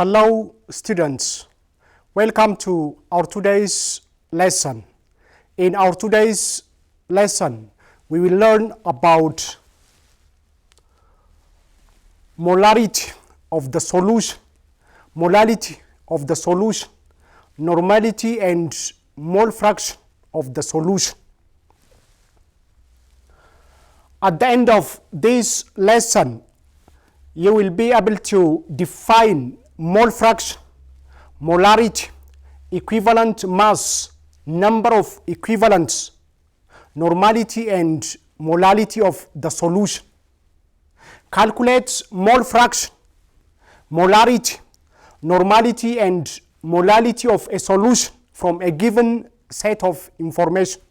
Hello students, welcome to our today's lesson. In our today's lesson, we will learn about molarity of the solution, molality of the solution, normality and mole fraction of the solution. At the end of this lesson, you will be able to define mole fraction, molarity, equivalent mass, number of equivalents, normality and molality of the solution. Calculate mole fraction, molarity, normality and molality of a solution from a given set of information.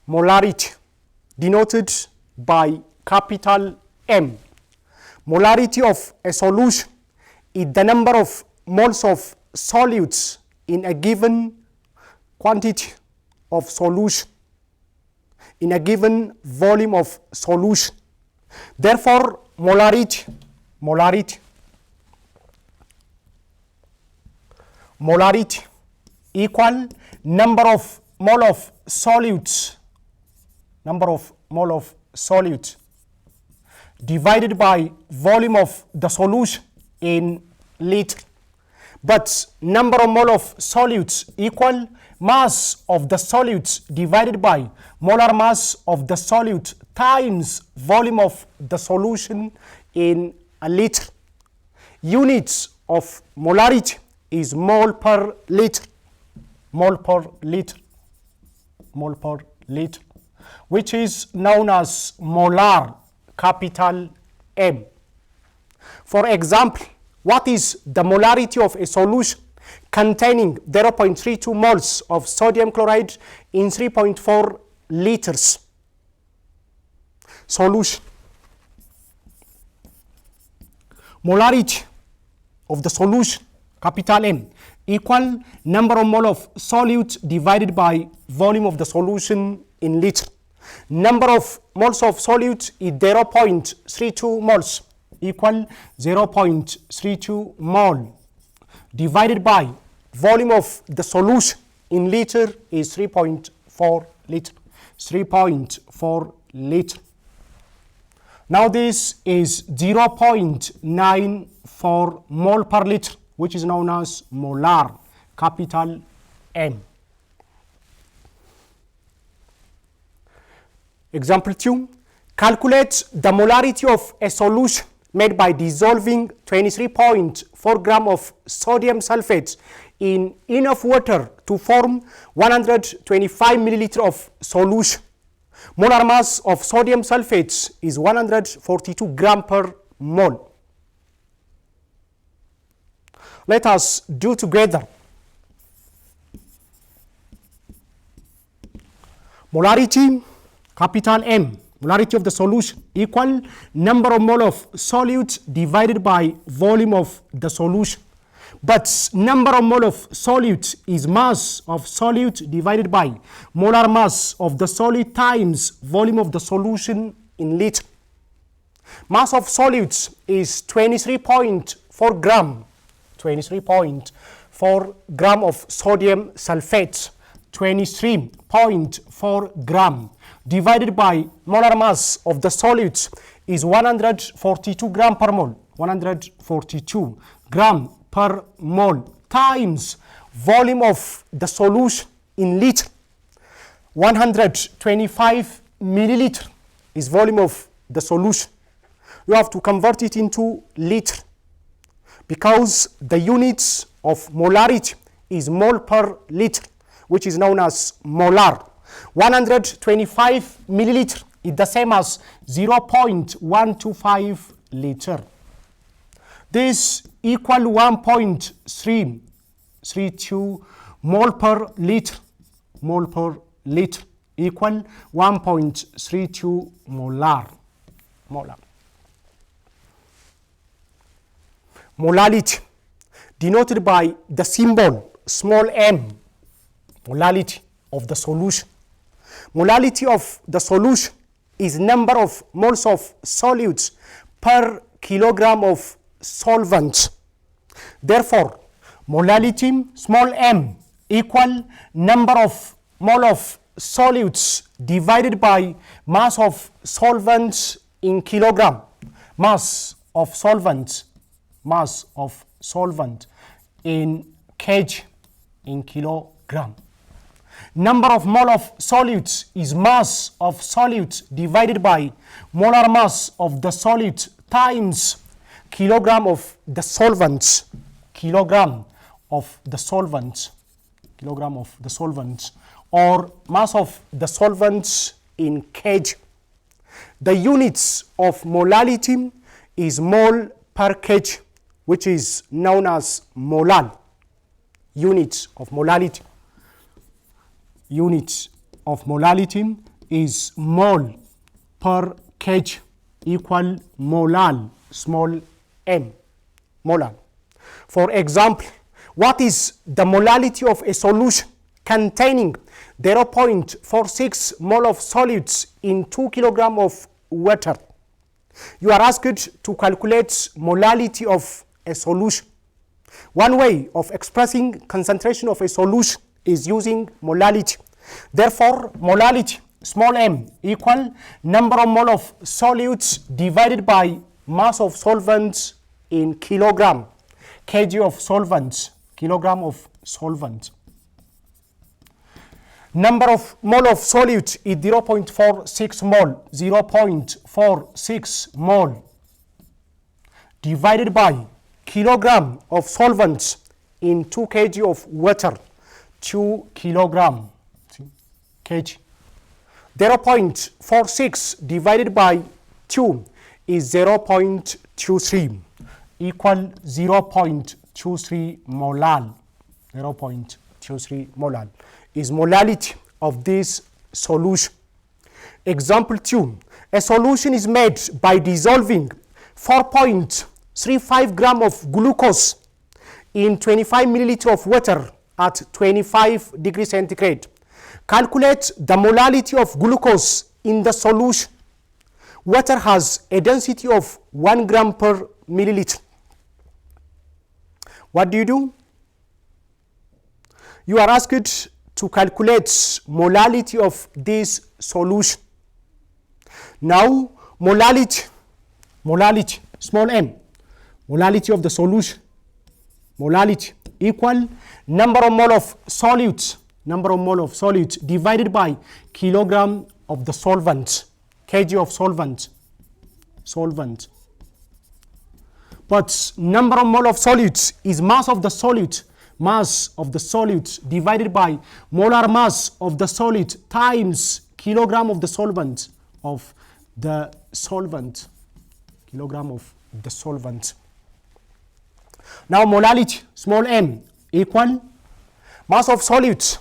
Molarity, denoted by capital M. Molarity of a solution is the number of moles of solutes in a given quantity of solution, in a given volume of solution. Therefore, molarity equal number of mole of solutes, divided by volume of the solution in liter. But number of mole of solutes equal mass of the solutes divided by molar mass of the solute times volume of the solution in a liter. Units of molarity is mole per liter, which is known as molar, capital M. For example, what is the molarity of a solution containing 0.32 moles of sodium chloride in 3.4 liters solution? Molarity of the solution, capital M, equal number of mole of solute divided by volume of the solution in liter. Number of moles of solute is 0.32 moles, equal 0.32 mole divided by volume of the solution in liter is 3.4 liter. Now this is 0.94 mole per liter, which is known as molar, capital M. Example 2, calculate the molarity of a solution made by dissolving 23.4 gram of sodium sulfate in enough water to form 125 milliliter of solution. Molar mass of sodium sulfate is 142 gram per mole. Let us do together. Molarity, capital M, molarity of the solution equal number of mole of solute divided by volume of the solution. But number of mole of solute is mass of solute divided by molar mass of the solute times volume of the solution in liter. Mass of solutes is 23.4 gram, 23.4 gram of sodium sulfate, 23.4 gram divided by molar mass of the solutes is 142 gram per mole, 142 gram per mole times volume of the solution in liter. 125 milliliter is volume of the solution. You have to convert it into liter because the units of molarity is mole per liter, which is known as molar. 125 milliliter is the same as 0.125 liter. This equal 1.332 mole per liter, equal 1.32 molar. Molality, denoted by the symbol small m, molality of the solution. Molality of the solution is number of moles of solutes per kilogram of solvent. Therefore, molality small m equal number of mole of solutes divided by mass of solvents in kilogram. Mass of solvent in kg in kilogram. Number of mole of solutes is mass of solute divided by molar mass of the solute times kilogram of the solvent, kilogram of the solvent, or mass of the solvents in kg. The units of molality is mole per kg, which is known as molal. Units of molality. Units of molality is mole per kg equal molal, small m, molal. For example, what is the molality of a solution containing 0.46 mole of solutes in 2 kilogram of water? You are asked to calculate molality of a solution. One way of expressing concentration of a solution is using molality. Therefore, molality small m equal number of mole of solutes divided by mass of solvents in kilogram, kg of solvents, kilogram of solvent. Number of mole of solute is 0.46 mole, 0.46 mole divided by kilogram of solvents in 2 kg of water, 2 kilogram kg. 0.46 divided by 2 is 0.23 equal 0.23 molal. 0.23 molal is molality of this solution. Example 2. A solution is made by dissolving 4.35 gram of glucose in 25 milliliter of water at 25 degrees centigrade. Calculate the molality of glucose in the solution. Water has a density of 1 gram per milliliter. What do? You are asked to calculate molality of this solution. Now, molality, small m, molality of the solution, molality equal number of mole of solute, divided by kilogram of the solvent, kg of solvent. But number of mole of solute is mass of the solute, divided by molar mass of the solute times kilogram of the solvent, kilogram of the solvent. Now molality, small m, equal mass of solute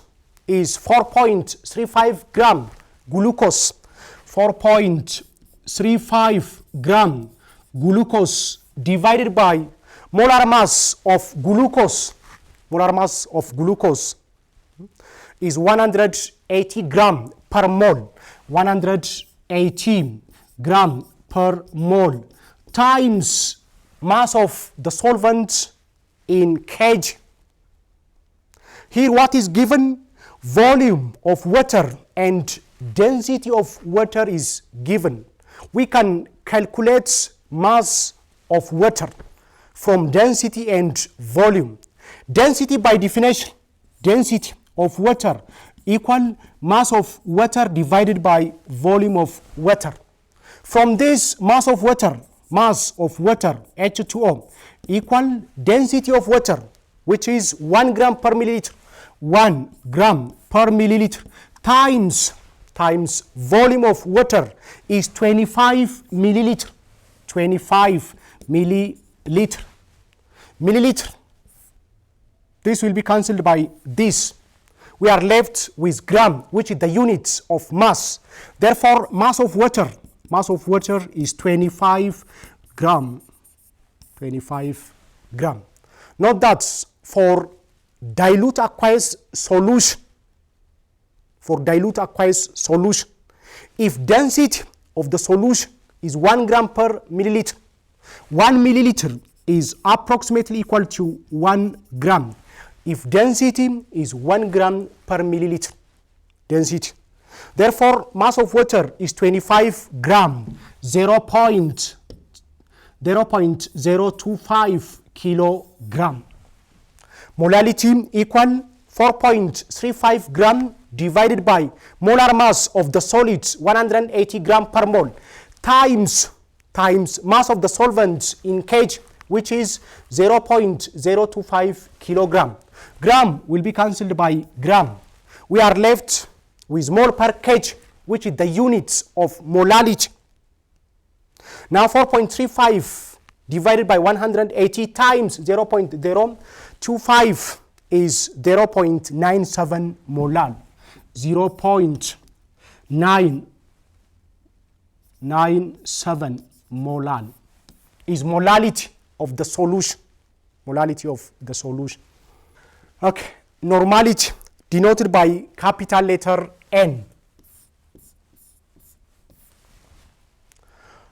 is 4.35 gram glucose, 4.35 gram glucose divided by molar mass of glucose, is 180 gram per mole, 180 gram per mole times mass of the solvent in kg. Here what is given? Volume of water and density of water is given. We can calculate mass of water from density and volume. Density by definition, density of water equal mass of water divided by volume of water. From this mass of water, H2O, equal density of water, which is 1 gram per milliliter, 1 gram per milliliter, times volume of water is 25 milliliter, 25 milliliter. This will be cancelled by this. We are left with gram, which is the units of mass. Therefore, mass of water is 25 gram. 25 gram. Note that for dilute aqueous solution, if density of the solution is 1 gram per milliliter, 1 milliliter is approximately equal to 1 gram if density is 1 gram per milliliter density. Therefore, mass of water is 25 gram, 0.025 kilogram. Molality equal 4.35 gram divided by molar mass of the solids 180 gram per mole times mass of the solvent in kg, which is 0.025 kilogram. Gram will be cancelled by gram. We are left with mole per kg, which is the units of molality. Now 4.35 divided by 180 times 0.025 is 0.97 molal. 0.997 molal is molality of the solution. Molality of the solution. Okay, normality denoted by capital letter N.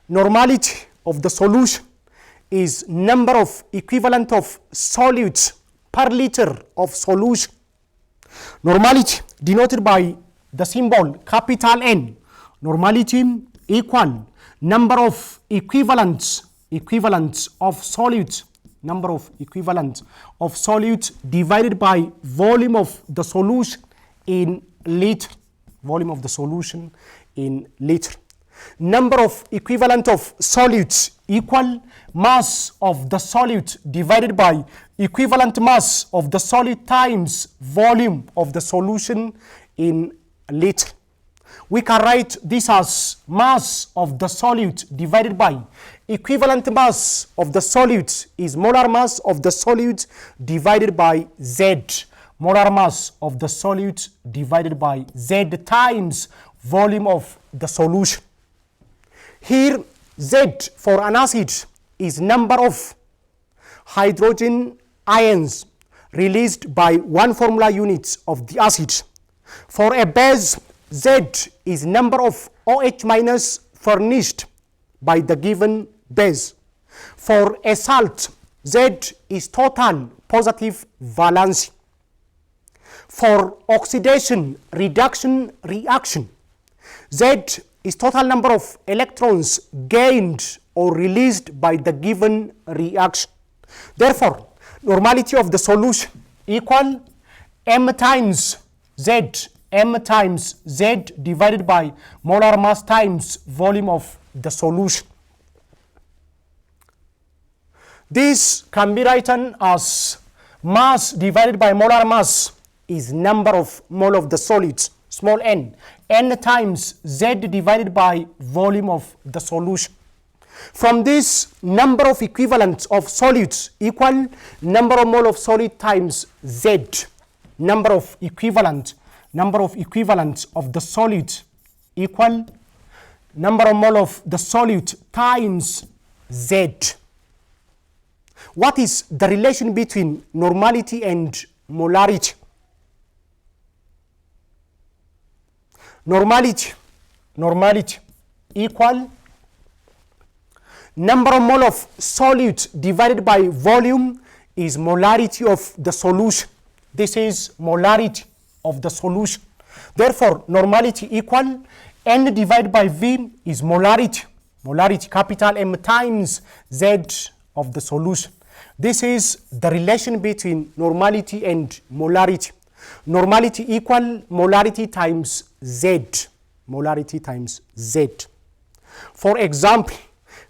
Normality of the solution is number of equivalent of solutes per liter of solution. Normality denoted by the symbol capital N. Normality equal number of equivalents of solute, number of equivalents of solute divided by volume of the solution in liter, volume of the solution in liter. Number of equivalent of solutes equal mass of the solute divided by equivalent mass of the solute times volume of the solution in liter. We can write this as mass of the solute divided by equivalent mass of the solute is molar mass of the solute divided by Z. Molar mass of the solute divided by Z times volume of the solution. Here Z for an acid is number of hydrogen ions released by 1 formula unit of the acid. For a base, Z is number of OH minus furnished by the given base. For a salt, Z is total positive valency. For oxidation reduction reaction, Z is total number of electrons gained or released by the given reaction. Therefore, normality of the solution equal M times Z, M times Z divided by molar mass times volume of the solution. This can be written as mass divided by molar mass is number of mole of the solids, small n, n times Z divided by volume of the solution. From this, number of equivalents of solids equal number of mole of solid times Z. Number of equivalents of the solid equal number of mole of the solute times Z. What is the relation between normality and molarity? Normality equal number of mole of solute divided by volume is molarity of the solution. This is molarity of the solution. Therefore, normality equal N divided by V is molarity. Molarity capital M times Z of the solution. This is the relation between normality and molarity. Normality equal molarity times Z. Molarity times Z. For example,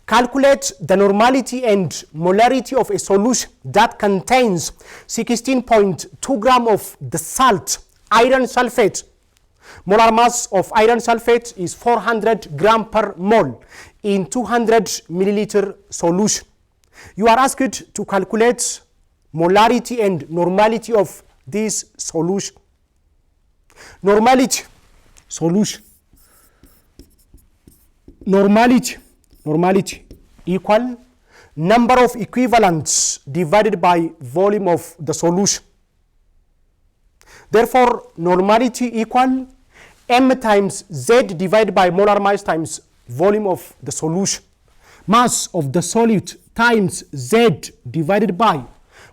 calculate the normality and molarity of a solution that contains 16.2 gram of the salt iron sulfate. Molar mass of iron sulfate is 400 gram per mole in 200 milliliter solution. You are asked to calculate molarity and normality of this solution. Normality, solution. Normality equal number of equivalents divided by volume of the solution. Therefore, normality equal M times Z divided by molar mass times volume of the solution. mass of the solute times Z divided by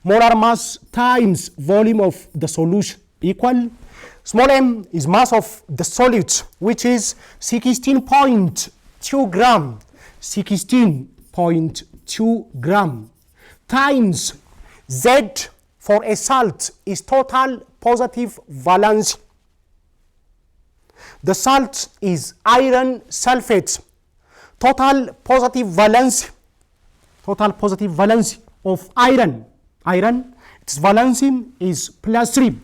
molar mass times volume of the solution equal, small m is mass of the solute, which is 16.2 gram, 16.2 gram, times Z for a salt is total positive valence. The salt is iron sulfate. Total positive valence of iron, its valency is +3.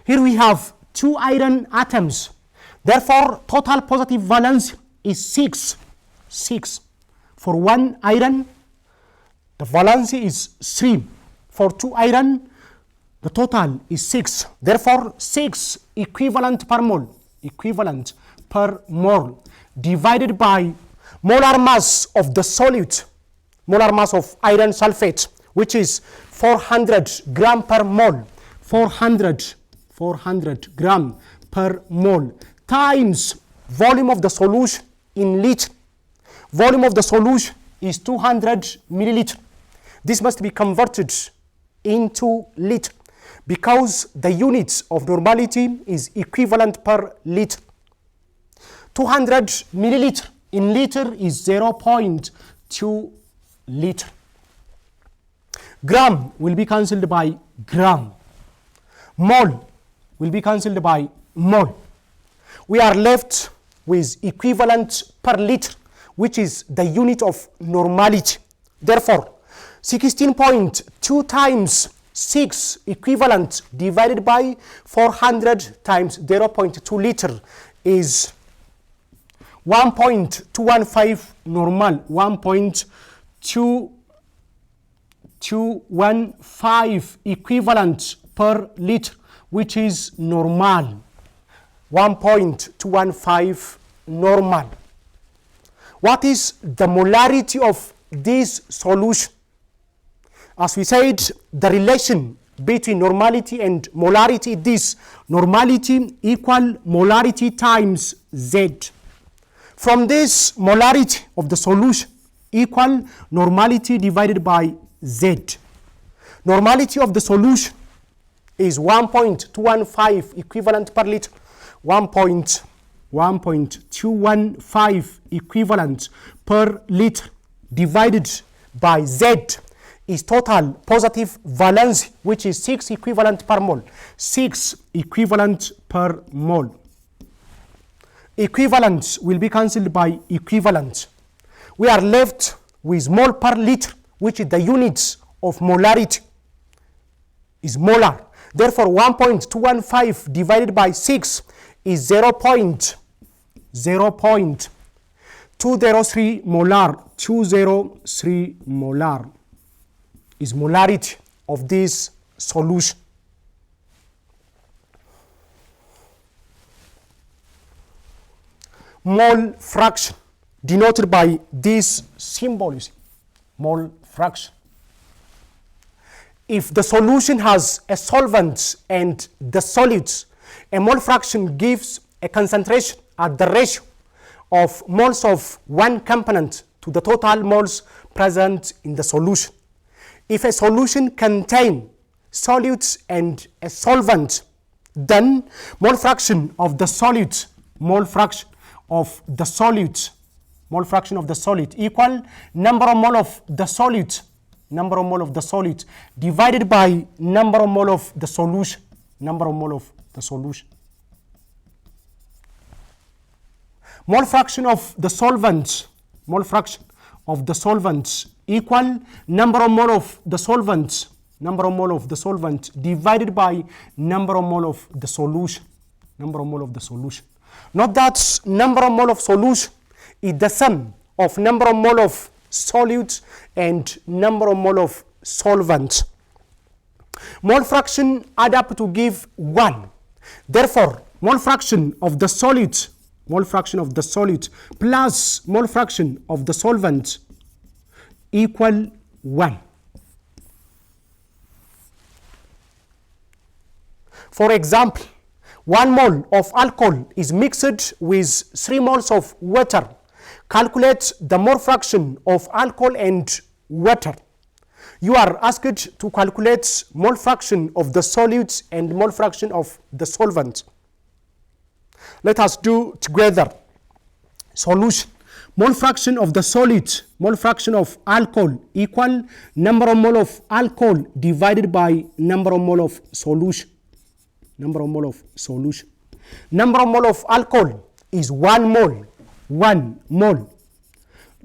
Here we have 2 iron atoms. Therefore, total positive valence is 6. For 1 iron, the valency is 3. For 2 iron, the total is 6. Therefore, 6 equivalent per mole, divided by molar mass of the solute, molar mass of iron sulfate, which is 400 gram per mole, 400 gram per mole, times volume of the solution in liter. Volume of the solution is 200 milliliter. This must be converted into liter because the units of normality is equivalent per liter. 200 milliliter in liter is 0.2 liter. Gram will be cancelled by gram. Mole will be cancelled by mole. We are left with equivalent per liter, which is the unit of normality. Therefore, 16.2 times 6 equivalent divided by 400 times 0.2 liter is 1.215 normal, 1.215 equivalent per liter, which is normal, 1.215 normal. What is the molarity of this solution? As we said, the relation between normality and molarity is this: normality equal molarity times Z. From this, molarity of the solution equal normality divided by Z. Normality of the solution is 1.215 equivalent per liter, 1.215 equivalent per liter divided by Z is total positive valence, which is 6 equivalent per mole. 6 equivalent per mole. Equivalent will be cancelled by equivalent. We are left with mole per liter, which is the units of molarity, is molar. Therefore, 1.215 divided by 6 is 0.203 molar. 203 molar is molarity of this solution. Mole fraction denoted by this symbol, you see, mole fraction. If the solution has a solvent and the solids, a mole fraction gives a concentration at the ratio of moles of one component to the total moles present in the solution. If a solution contains solutes and a solvent, then mole fraction of the solute, mole fraction of the solute equal number of mole of the solute, divided by number of mole of the solution, Mole fraction of the solvent, equal number of mole of the solvent, divided by number of mole of the solution, Note that number of mole of solution is the sum of number of mole of solute and number of mole of solvent. Mole fraction add up to give 1. Therefore, mole fraction of the solute plus mole fraction of the solvent equal 1. For example, 1 mole of alcohol is mixed with 3 moles of water. Calculate the mole fraction of alcohol and water. You are asked to calculate mole fraction of the solutes and mole fraction of the solvent. Let us do together. Solution. Mole fraction of the solid, mole fraction of alcohol equal number of mole of alcohol divided by number of mole of solution. Number of mole of solution. Number of mole of alcohol is 1 mole. 1 mole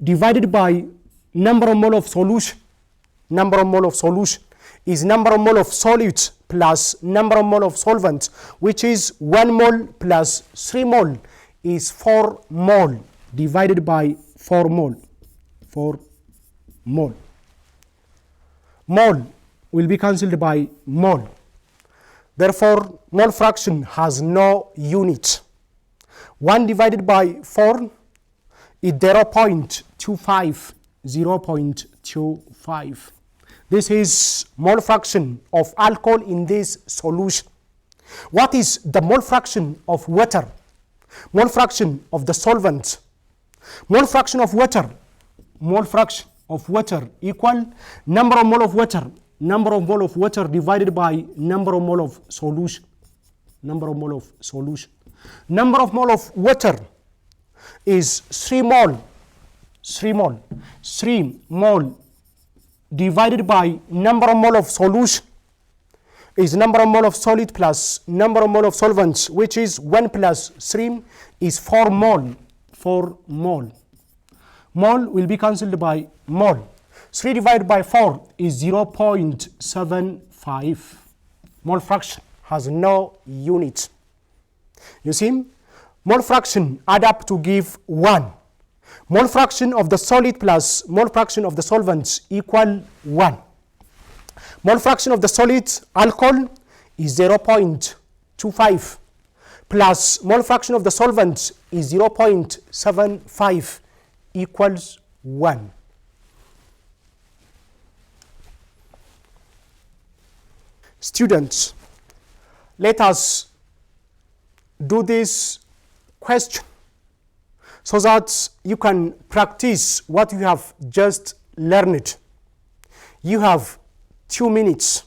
divided by number of mole of solution. Number of mole of solution is number of mole of solute plus number of mole of solvent, which is 1 mole plus 3 mole is 4 mole divided by 4 mole. 4 mole. Mole will be cancelled by mole. Therefore, mole fraction has no unit. 1 divided by 4 is 0.25. 0.25. This is mole fraction of alcohol in this solution. What is the mole fraction of water? Mole fraction of the solvent. Mole fraction of water. Mole fraction of water equal number of mole of water. Number of mole of water divided by number of mole of solution. Number of mole of solution. Number of mole of water is 3 mole. 3 mole. 3 mole divided by number of mole of solution is number of mole of solid plus number of mole of solvents, which is 1 plus 3 is 4 mole. 4 mole. Mole will be cancelled by mole. 3 divided by 4 is 0.75. Mole fraction has no unit. You see, mole fraction add up to give 1. Mole fraction of the solid plus mole fraction of the solvents equal 1. Mole fraction of the solid alcohol is 0.25 plus mole fraction of the solvent is 0.75 equals 1. Students, let us do this question so that you can practice what you have just learned. You have 2 minutes.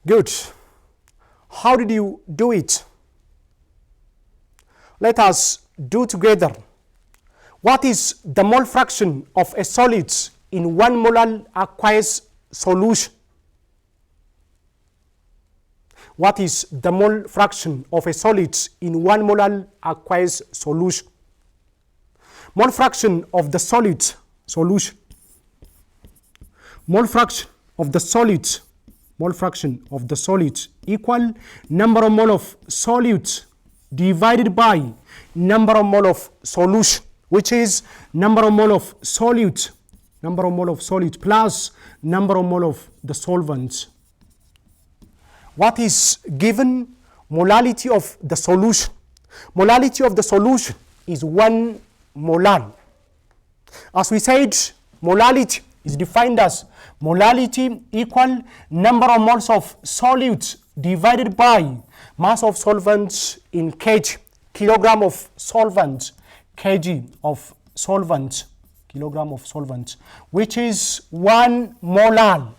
Good. How did you do it? Let us do together. What is the mole fraction of a solid in 1 molar aqueous solution? What is the mole fraction of a solid in 1 molar aqueous solution? Mole fraction of the solid solution. Mole fraction of the solid. Mole fraction of the solid equal number of mole of solute divided by number of mole of solution, which is number of mole of solute, plus number of mole of the solvent. What is given? Molality of the solution. Molality of the solution is 1 molar. As we said, molality is defined as molality equal number of moles of solute divided by mass of solvent in kg, kilogram of solvent, kg of solvent, kilogram of solvent, which is 1 molar.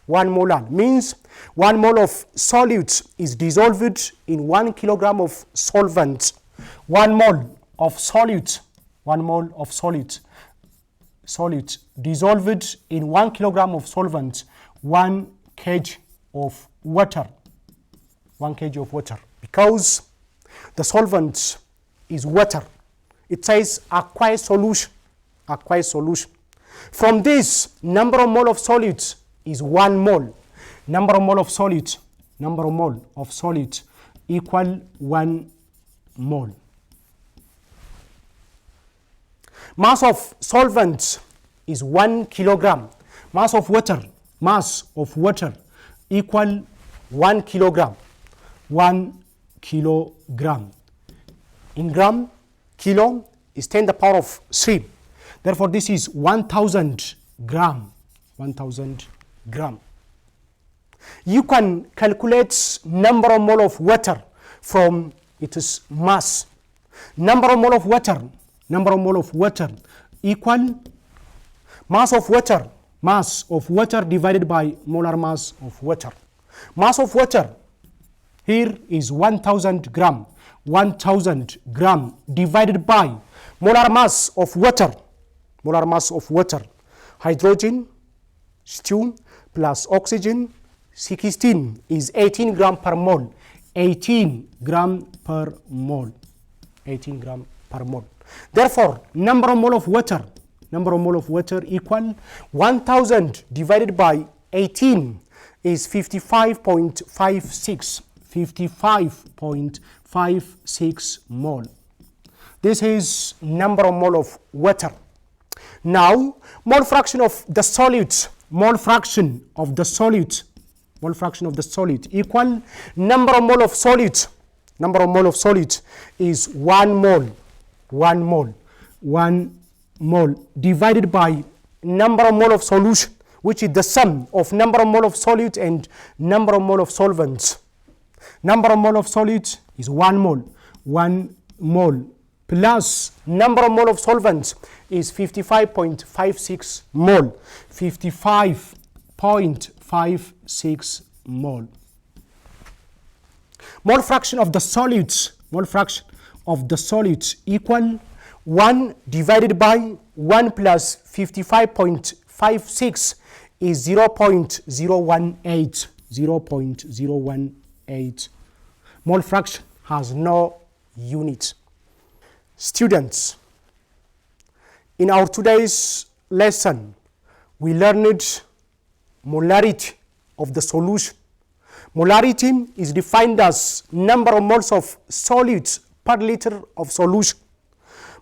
1 molar means 1 mole of solute is dissolved in 1 kilogram of solvent. 1 mole of solute, 1 mole of solute dissolved in 1 kilogram of solvent, 1 kg of water. 1 kg of water. Because the solvent is water, it says aqueous solution. Aqueous solution. From this, number of mole of solute is 1 mole. Number of mole of solute, equal 1 mole. Mass of solvent is 1 kilogram. Mass of water equal 1 kilogram. 1 kilogram. In gram, kilo is 10 to the power of 3. Therefore, this is 1,000 gram. 1,000 gram. You can calculate number of mole of water from its mass. Number of mole of water equal mass of water divided by molar mass of water. Mass of water here is 1,000 gram. 1,000 gram divided by molar mass of water. Hydrogen, 2 plus oxygen, 16 is 18 gram per mole. 18 gram per mole. 18 gram per mole. Therefore, number of mole of water equal 1,000 divided by 18 is 55.56. 55.56 mole. This is number of mole of water. Now, mole fraction of the solute. Mole fraction of the solute equal number of mole of solute. Number of mole of solute is 1 mole. 1 mole. 1 mole divided by number of mole of solution, which is the sum of number of mole of solute and number of mole of solvents. Number of mole of solute is 1 mole. 1 mole plus number of mole of solvents is 55.56 mole. 55.56 mole. Mole fraction of the solutes. Equal 1 divided by 1 plus 55.56 is 0.018. 0.018. Mole fraction has no unit. Students, in our today's lesson, we learned molarity of the solution. Molarity is defined as number of moles of solutes per liter of solution.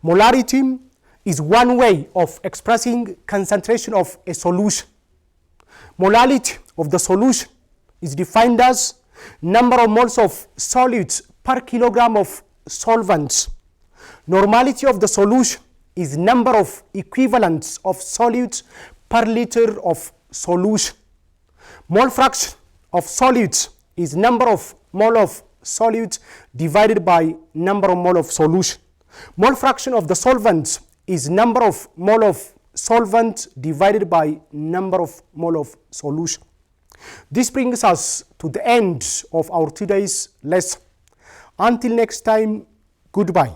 Molarity is one way of expressing concentration of a solution. Molality of the solution is defined as number of moles of solutes per kilogram of solvents. Normality of the solution is number of equivalents of solutes per liter of solution. Mole fraction of solutes is number of mole of solute divided by number of mole of solution. Mole fraction of the solvent is number of mole of solvent divided by number of mole of solution. This brings us to the end of our today's lesson. Until next time, goodbye.